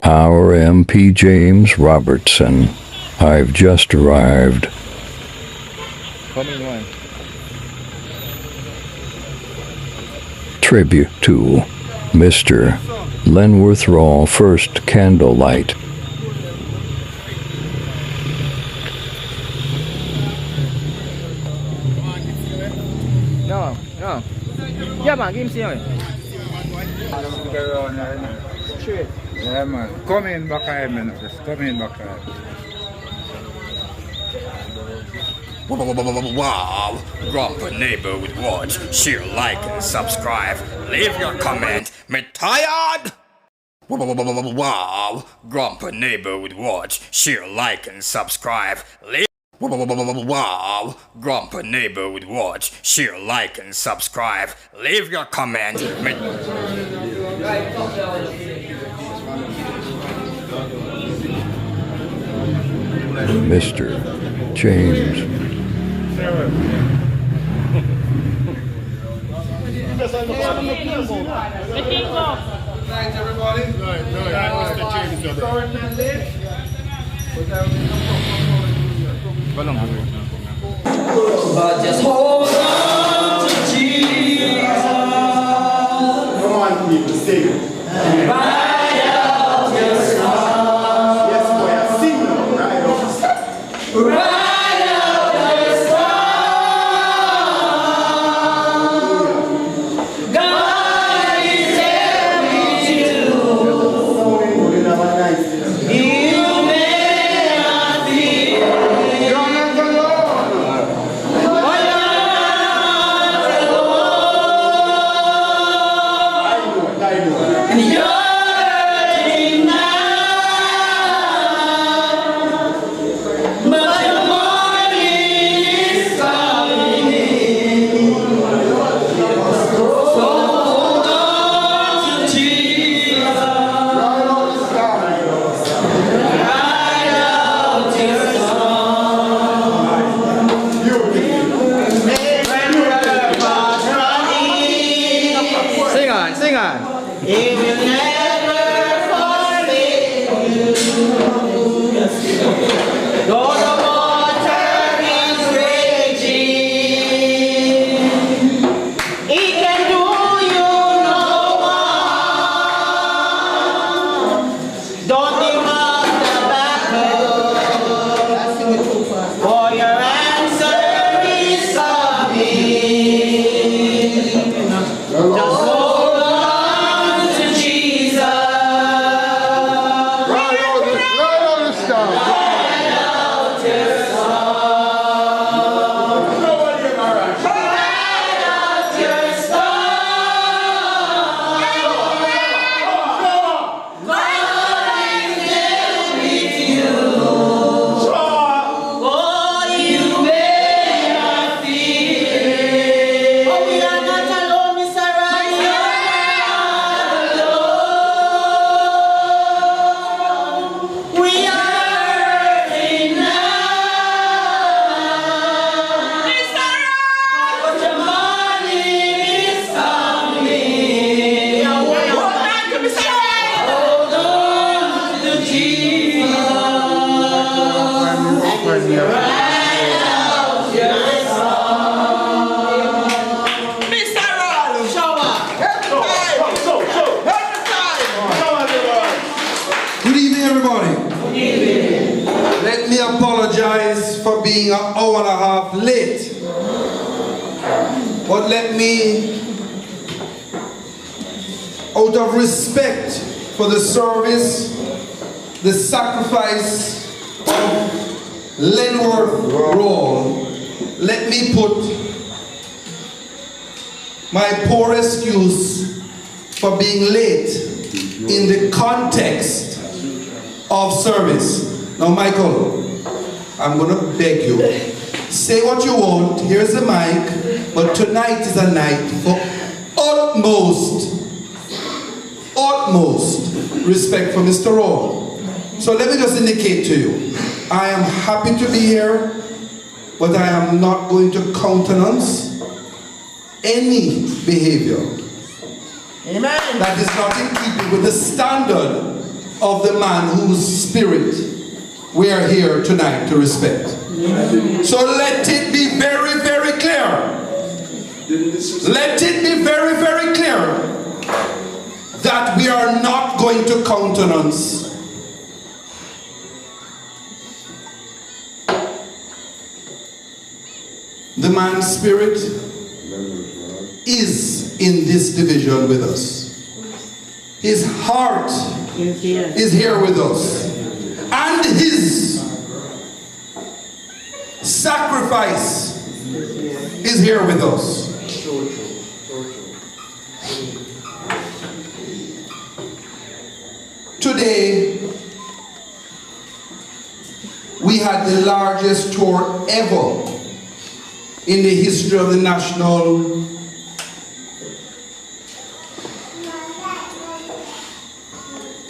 Our MP James Robertson. I've just arrived. Coming one. Tribute to Mr. Lenworth Rowle, first Candlelight. No. Yeah, man, give him some. Straight. Yeah, man. Come in back here, man. Just come in back here. Wow, Grandpa neighbor would watch, share, like, and subscribe. Leave your comment. Me tired. Wow, Grandpa neighbor would watch, share, like, and subscribe. Wow, Grandpa neighbor would watch, share, like, and subscribe. Leave your comment. Mr. James. Thanks, everybody. But just hold on to Jesus. Come on, people, sing. Ride out your storm. Yes, boy, I sing now. Ride out. Ride out your storm. God is there with you. You may not feel it. You're not alone. But you're not alone. I know. And you're hurting now. But the morning is coming. So hold on to Jesus. Ride out the storm. Ride out your storm. When rivers running, Sing on. He will never forsake you. Though the water is raging, He can do you no harm. Don't give up the battle, for your answer is coming. Just hold on to Jesus. Ride out the storm. Ride out your storm. Ride out your storm. God is there with you. Oh, you may not feel it. Oh, we are not alone, Mr. Ryan. We are not alone. We are hurting now. Mr. Ryan. But the morning is coming. Hold on to Mr. Ryan. Hold on to Jesus. Ride out your storm. Mr. Ryan, show up. Good evening, everybody. Let me apologize for being an hour and a half late. But let me, out of respect for the service, the sacrifice of Lenworth Rowle, let me put my poor excuse for being late in the context of service. Now, Michael, I'm going to beg you. Say what you want. Here's the mic. But tonight is a night for utmost respect for Mr. Rowle. So let me just indicate to you, I am happy to be here, but I am not going to countenance any behavior Amen. that is not in keeping with the standard of the man whose spirit we are here tonight to respect. So let it be very, very clear. Let it be very, very clear that we are not going to countenance the man's spirit is in this division with us. His heart is here with us. And his sacrifice is here with us. Today, we had the largest tour ever in the history of the national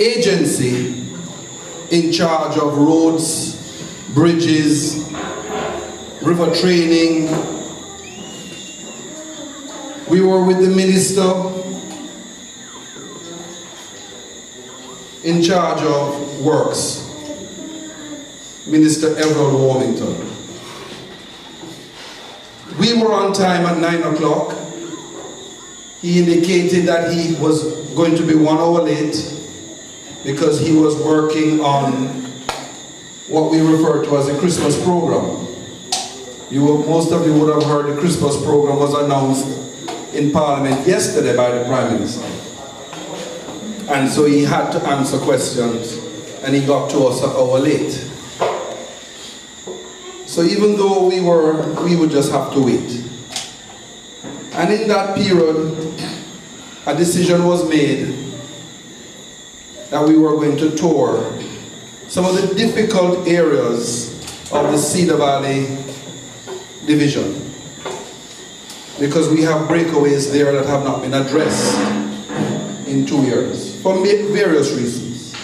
agency in charge of roads, bridges, river training. We were with the minister in charge of works, Minister Everett Warmington. We were on time at 9 o'clock. He indicated that he was going to be 1 hour late because he was working on what we refer to as a Christmas program. Most of you would have heard the Christmas program was announced in Parliament yesterday by the Prime Minister. And so he had to answer questions, and he got to us an hour late. So even though we would just have to wait. And in that period, a decision was made that we were going to tour some of the difficult areas of the Cedar Valley division, because we have breakaways there that have not been addressed in 2 years for various reasons.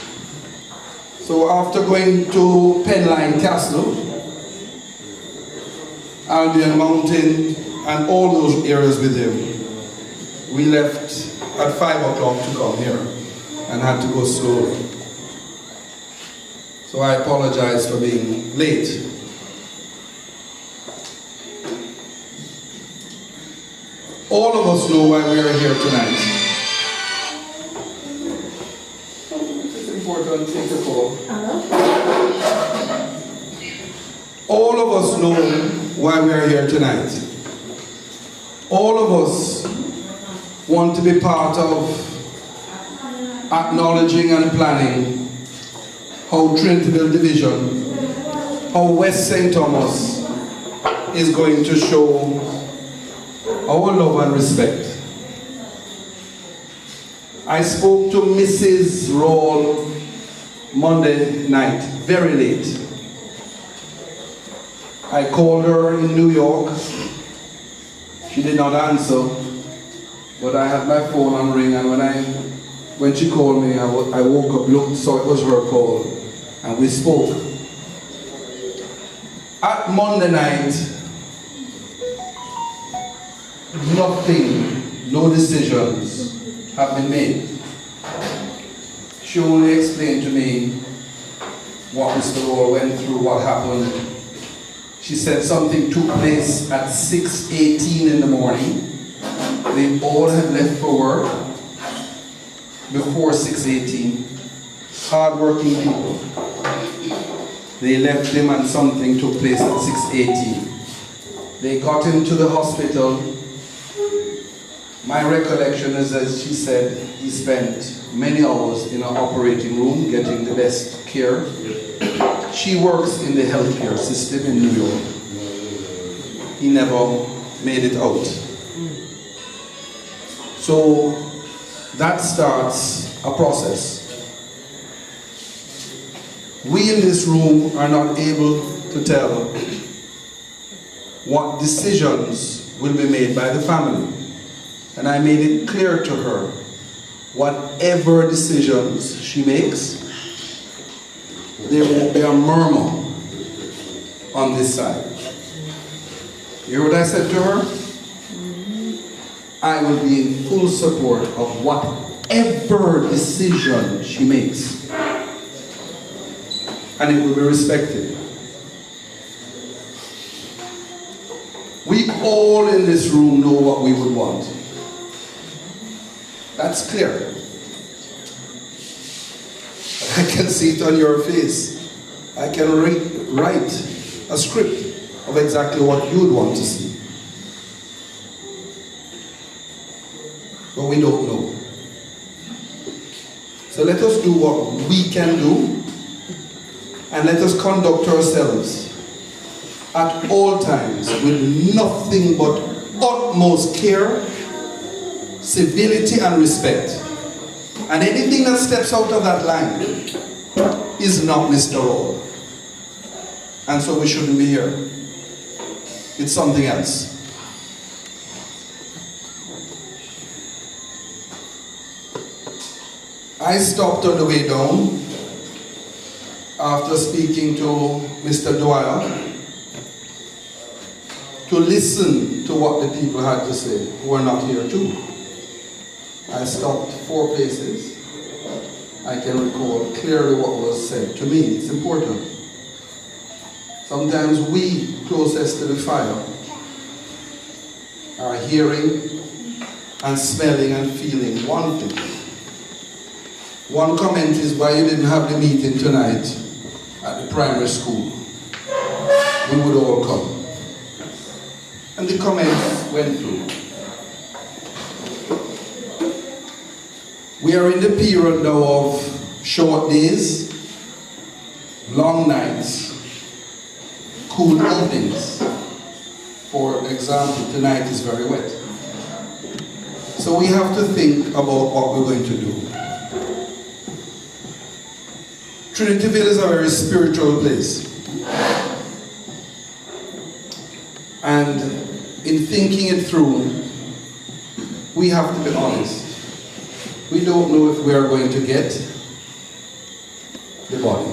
So after going to Penline Castle, Albion Mountain, and all those areas with him, we left at 5 o'clock to come here and had to go slowly. So I apologize for being late. All of us know why we are here tonight. It's important to take a call. All of us know why we are here tonight. All of us want to be part of acknowledging and planning how Trinityville Division, how West St. Thomas is going to show our love and respect. I spoke to Mrs. Rowle Monday night, very late. I called her in New York. She did not answer, but I had my phone on ring, and when she called me, I woke up, looked, saw it was her call, and we spoke. At Monday night, nothing, no decisions have been made. She only explained to me what Mr. Rowle went through, what happened. She said something took place at 6:18 in the morning. They all had left for work before 6:18. Hard-working people. They left him and something took place at 6:18. They got him to the hospital. My recollection is that she said he spent many hours in an operating room getting the best care. She works in the healthcare system in New York. He never made it out. So that starts a process. We in this room are not able to tell what decisions will be made by the family. And I made it clear to her, whatever decisions she makes, there won't be a murmur on this side. You hear what I said to her? I will be in full support of whatever decision she makes. and it will be respected. We all in this room know what we would want. That's clear. I can see it on your face. I can write a script of exactly what you'd want to see. But we don't know. So let us do what we can do, and let us conduct ourselves at all times with nothing but utmost care, civility, and respect. And anything that steps out of that line is not Mr. Rowle. And so we shouldn't be here. It's something else. I stopped on the way down after speaking to Mr. Dwyer to listen to what the people had to say who were not here too. I stopped 4 places. I can recall clearly what was said. To me, it's important. Sometimes we, closest to the fire, are hearing and smelling and feeling one thing. One comment is why you didn't have the meeting tonight at the primary school. We would all come. And the comments went through. We are in the period now of short days, long nights, cool evenings. For example, tonight is very wet. So we have to think about what we're going to do. Trinityville is a very spiritual place. And in thinking it through, we have to be honest. We don't know if we are going to get the body.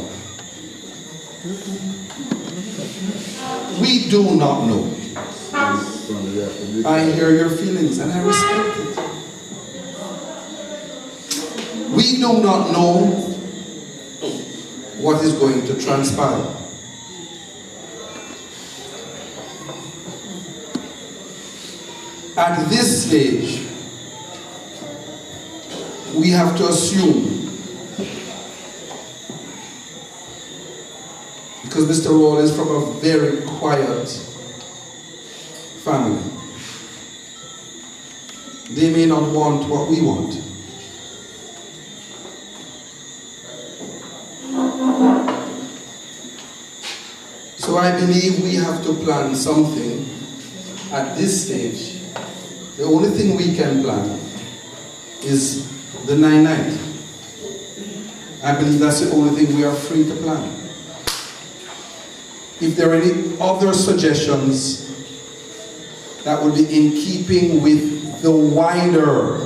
We do not know. I hear your feelings and I respect it. We do not know what is going to transpire. At this stage, we have to assume, because Mr. Rowle is from a very quiet family. They may not want what we want. So I believe we have to plan something at this stage. The only thing we can plan is the 9-night. I believe that's the only thing we are free to plan. If there are any other suggestions that would be in keeping with the wider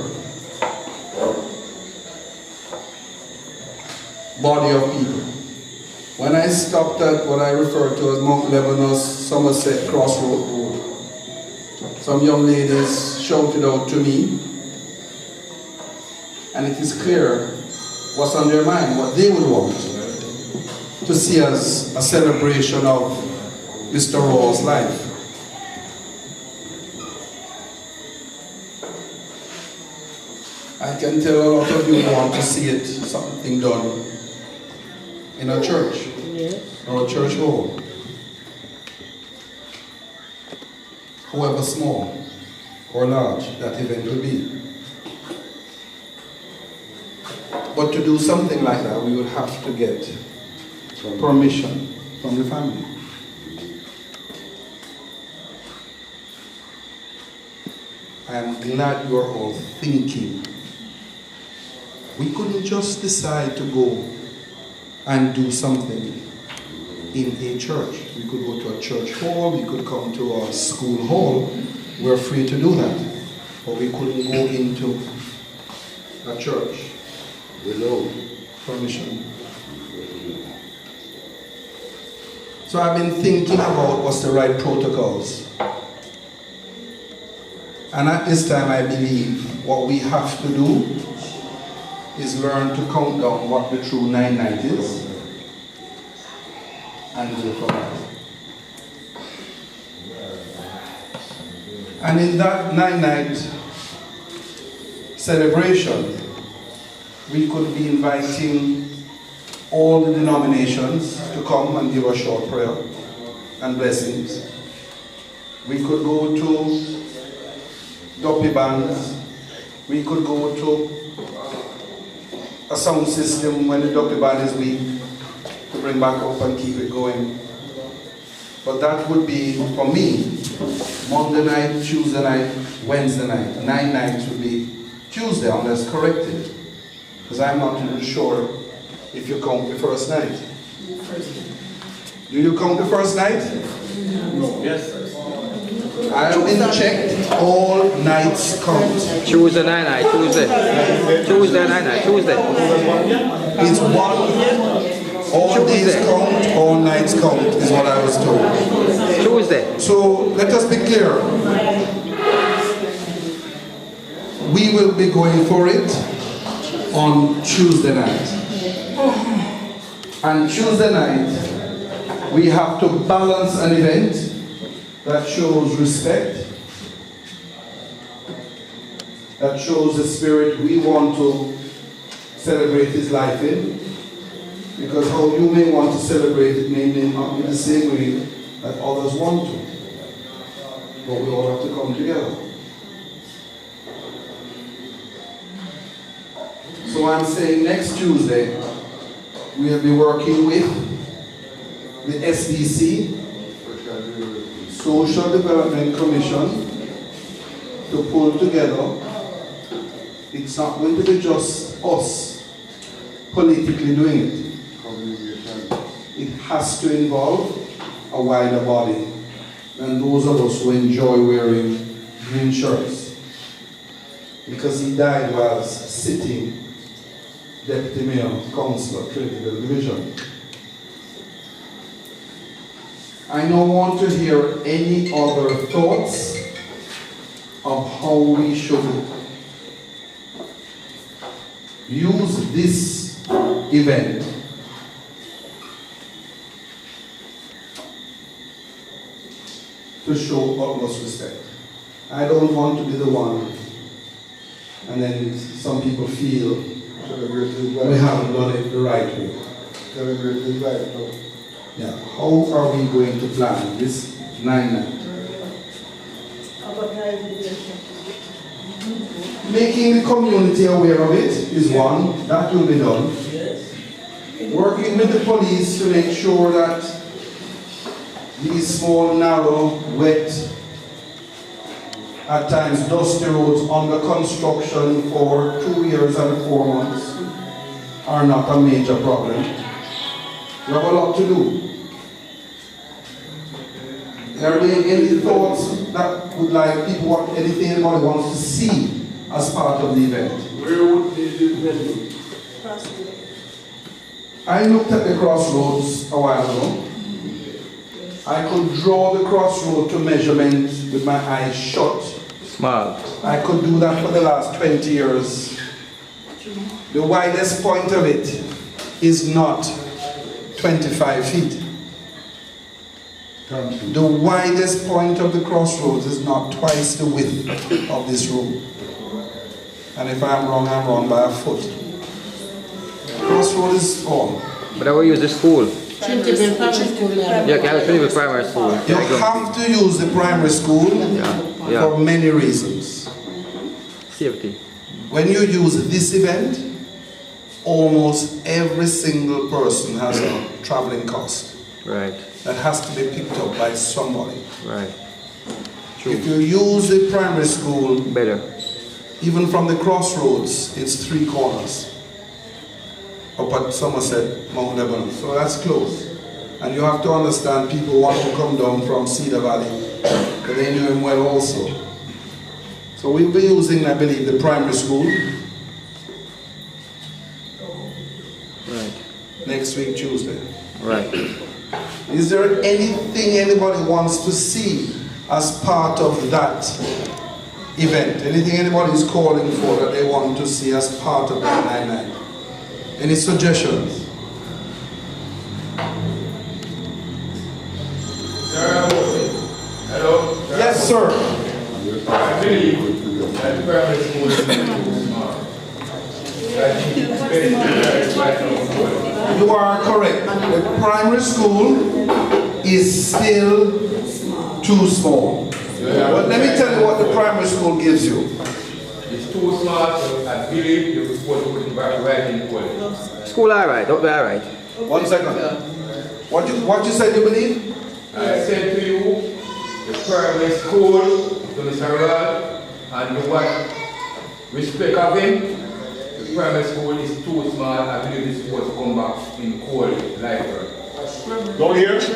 body of people. When I stopped at what I refer to as Mount Lebanon, Somerset Crossroad Road, some young ladies shouted out to me, and it is clear what's on their mind, what they would want to see as a celebration of Mr. Rowle's life. I can tell a lot of you want to see it, something done in a church or a church hall, however small or large that event will be. But to do something like that, we would have to get permission from the family. I am glad you're all thinking. We couldn't just decide to go and do something in a church. We could go to a church hall, we could come to a school hall. We're free to do that. But we couldn't go into a church without permission. So I've been thinking about what's the right protocols. And at this time I believe what we have to do is learn to count down what the true 9-night is. and go from that. And in that 9-night celebration, we could be inviting all the denominations to come and give a short prayer and blessings. We could go to dopey bands. We could go to a sound system when the dopey band is weak to bring back up and keep it going. But that would be, for me, Monday night, Tuesday night, Wednesday night. 9 nights would be Tuesday unless corrected. Because I'm not even sure if you count the first night. Do you count the first night? No. Yes. I have been checked, all nights count. Tuesday night, Tuesday. Tuesday night, Tuesday. It's one, all days count, all nights count, is what I was told. Tuesday. So let us be clear. We will be going for it on Tuesday night. And Tuesday night, we have to balance an event that shows respect, that shows the spirit we want to celebrate his life in. Because how you may want to celebrate it may not be the same way that others want to. But we all have to come together. So I'm saying next Tuesday, we'll be working with the SDC, Social Development Commission, to pull together. It's not going to be just us politically doing it. It has to involve a wider body than those of us who enjoy wearing green shirts. Because he died while sitting Deputy Mayor, Councillor, Trinityville Division. I don't want to hear any other thoughts of how we should use this event to show utmost respect. I don't want to be the one, and then some people feel we haven't done it the right way. Yeah. How are we going to plan this 9 night? Making the community aware of it is one, that will be done. Working with the police to make sure that these small, narrow, wet, at times dusty roads under construction for 2 years and 4 months are not a major problem. We have a lot to do. Are there any thoughts that would like people want anything anybody wants to see as part of the event? Where would be the venue? I looked at the crossroads a while ago. I could draw the crossroad to measurement with my eyes shut. Small. I could do that for the last 20 years. The widest point of it is not 25 feet. The widest point of the crossroads is not twice the width of this room. And if I'm wrong by a foot. Crossroad is small. But I will use the school. Trinityville Primary School. Yeah, Trinityville Primary School. You have to use the primary school for many reasons. Safety. When you use this event, almost every single person has a traveling cost. Right. That has to be picked up by somebody. Right. True. If you use the primary school, Better. even from the crossroads, it's 3 corners. Up at Somerset, Mount Lebanon. So that's close. And you have to understand people want to come down from Cedar Valley, but they knew him well also. So we'll be using, I believe, the primary school. Right. Next week, Tuesday. Right. Is there anything anybody wants to see as part of that event? Anything anybody is calling for that they want to see as part of that 9-9? Any suggestions? Yes, sir. I believe that primary school is too small. I think it's very You are correct. The primary school is still too small. But let me tell you what the primary school gives you. It's too small, so I believe you're supposed to put it back right in college. School alright, don't be alright. 1 second. What you said you believe? I said to you, the primary school, to Mr. Rowle, and you want respect of him, the primary school is too small. I believe it's supposed to come back in college, library. Don't hear. So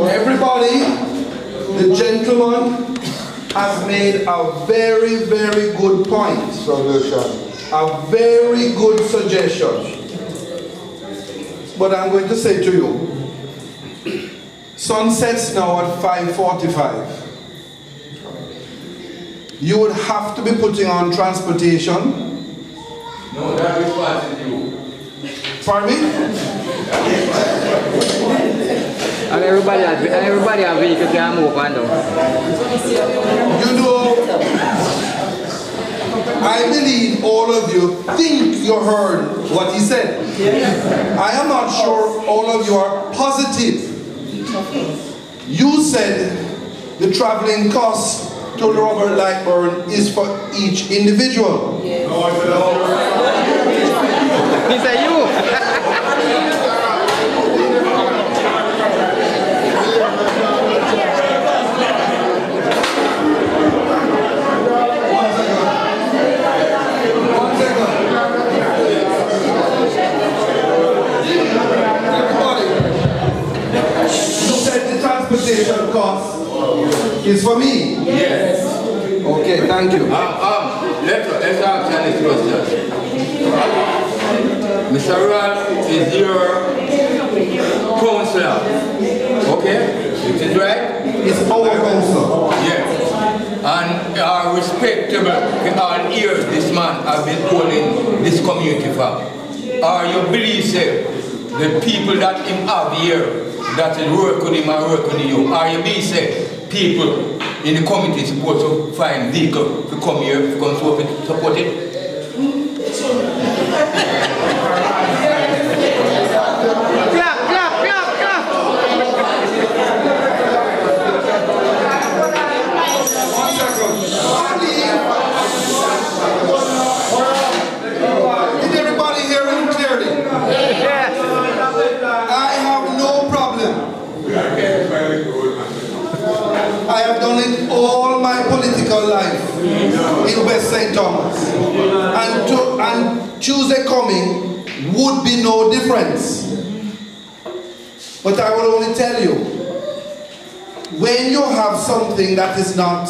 everybody, the gentleman has made a very, very good point. A very good suggestion. But I'm going to say to you, sun sets now at 5:45. You would have to be putting on transportation. No, that response is you. Pardon me? And everybody have vehicle can move on now. You know, I believe all of you think you heard what he said. I am not sure all of you are positive. You said the traveling cost to Robert Lightburn is for each individual. He said you. Transportation cost is for me. Yes. Okay, thank you. Let's answer this question. Mr. Rowle is your counselor. Okay? Is it right? It's our counselor. Yes. And are respectable in all years this man has been holding this community for. Are you believe the people that him have here that will work with him and work with you? Are you believe people in the community supposed to find vehicle to come here to come support it? Did everybody hear him clearly? I have no problem. I have done it all my political life in West St. Thomas. And Tuesday coming would be no difference. But I will only tell you, when you have something that is not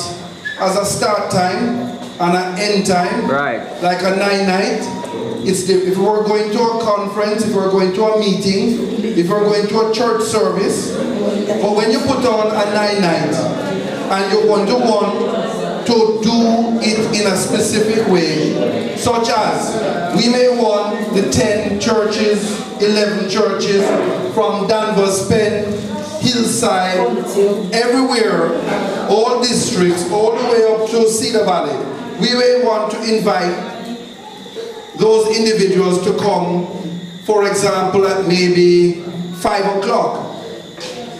as a start time and an end time, Right. like a 9-night, it's if we're going to a conference, if we're going to a meeting, if we're going to a church service, but when you put on a 9-night and you want to do it in a specific way, such as we may want the 10 churches, 11 churches from Danvers, Penn, Hillside, everywhere, all districts, all the way up to Cedar Valley. We may want to invite those individuals to come, for example, at maybe 5 o'clock,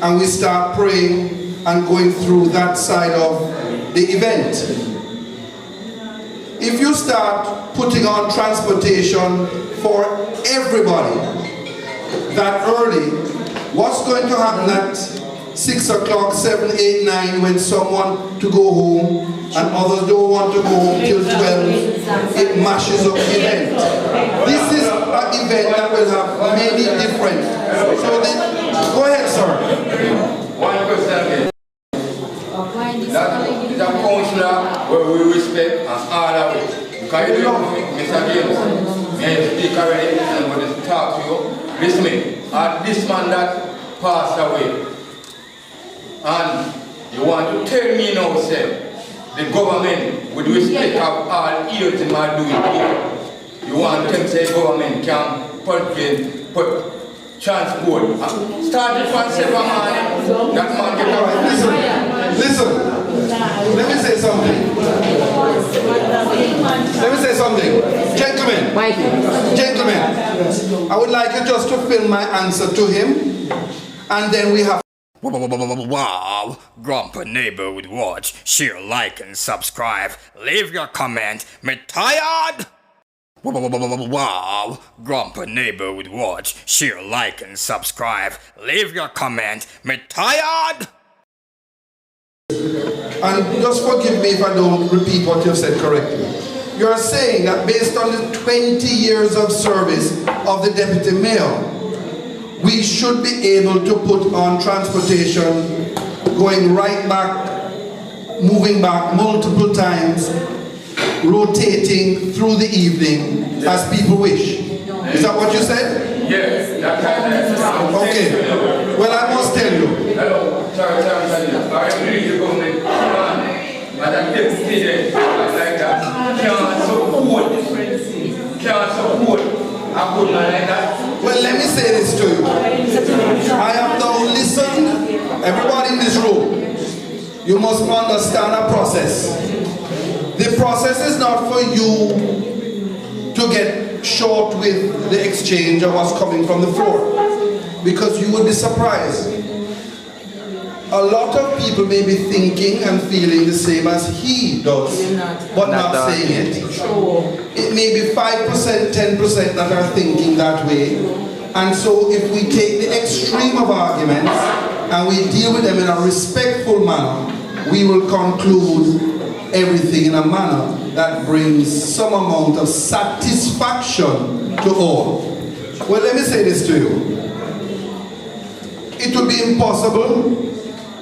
and we start praying and going through that side of the event. If you start putting on transportation for everybody that early, what's going to happen at 6 o'clock, 7, 8, 9, when someone to go home and others don't want to go home till 12, it mashes up the event. This is an event that will have many different. So go ahead, sir. One question. That is a counselor where we respect and honor it. Because you know, Mr. James, may I speak already and I'm going to talk to you. Listen me, this man that passed away, and you want to tell me now, sir, the government, with respect of all years in my doing here, you want to say government can put transport. Started from 7 morning, that man get Alright, listen. Let me say something. Gentlemen, I would like you just to film my answer to him, and then we have. Wow, Grandpa neighbor would watch, share, like, and subscribe. Leave your comment. Me tired. Wow, Grandpa neighbor would watch, share, like, and subscribe. Leave your comment. Me tired. And just forgive me if I don't repeat what you've said correctly. You're saying that based on the 20 years of service of the deputy mayor, we should be able to put on transportation going right back, moving back multiple times, rotating through the evening as people wish. Is that what you said? yes, that kind of. Okay. Well, I must tell you. Hello, sorry. I agree with the government. But that deputy there, like that, can't support. I put my like that. Well, let me say this to you. I have now listened, everybody in this room, you must understand a process. The process is not for you to get short with the exchange of what's coming from the floor, because you would be surprised. A lot of people may be thinking and feeling the same as he does, but not saying it. It may be 5%, 10% that are thinking that way. And so if we take the extreme of arguments and we deal with them in a respectful manner, we will conclude everything in a manner that brings some amount of satisfaction to all. Well, let me say this to you. It would be impossible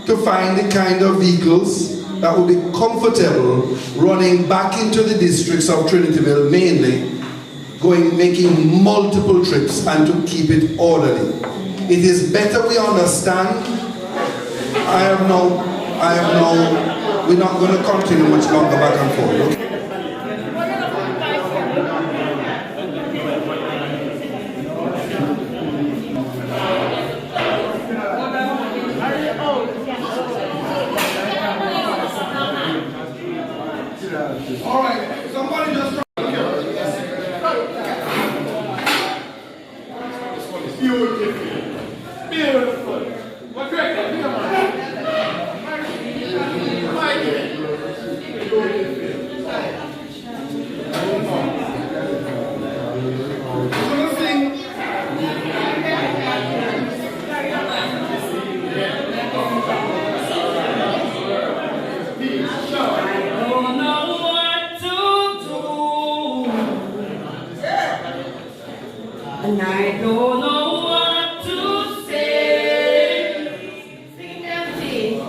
to find the kind of vehicles that would be comfortable running back into the districts of Trinityville mainly, making multiple trips and to keep it orderly. It is better we understand. We're not going to continue much longer back and forth. Okay? All right, somebody just. Beautiful. What great. And I don't know what to say. Sing empty.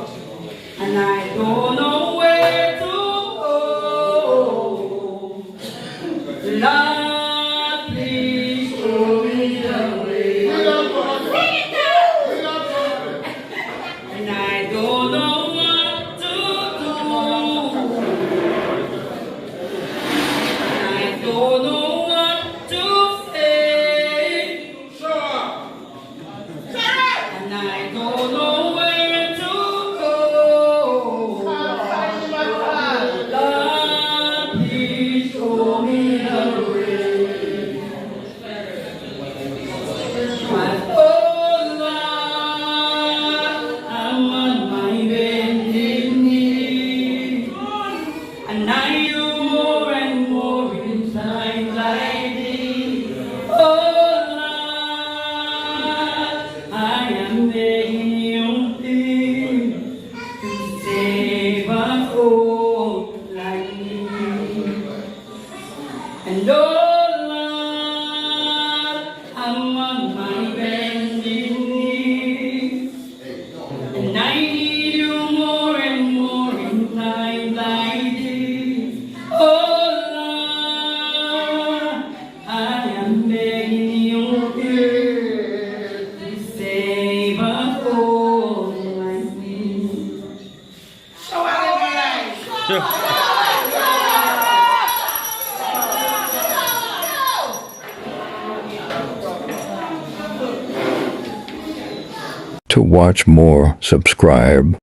And I don't know where to go. Lord, please show me the way. And I don't know what to do. And I don't know. To watch more, subscribe.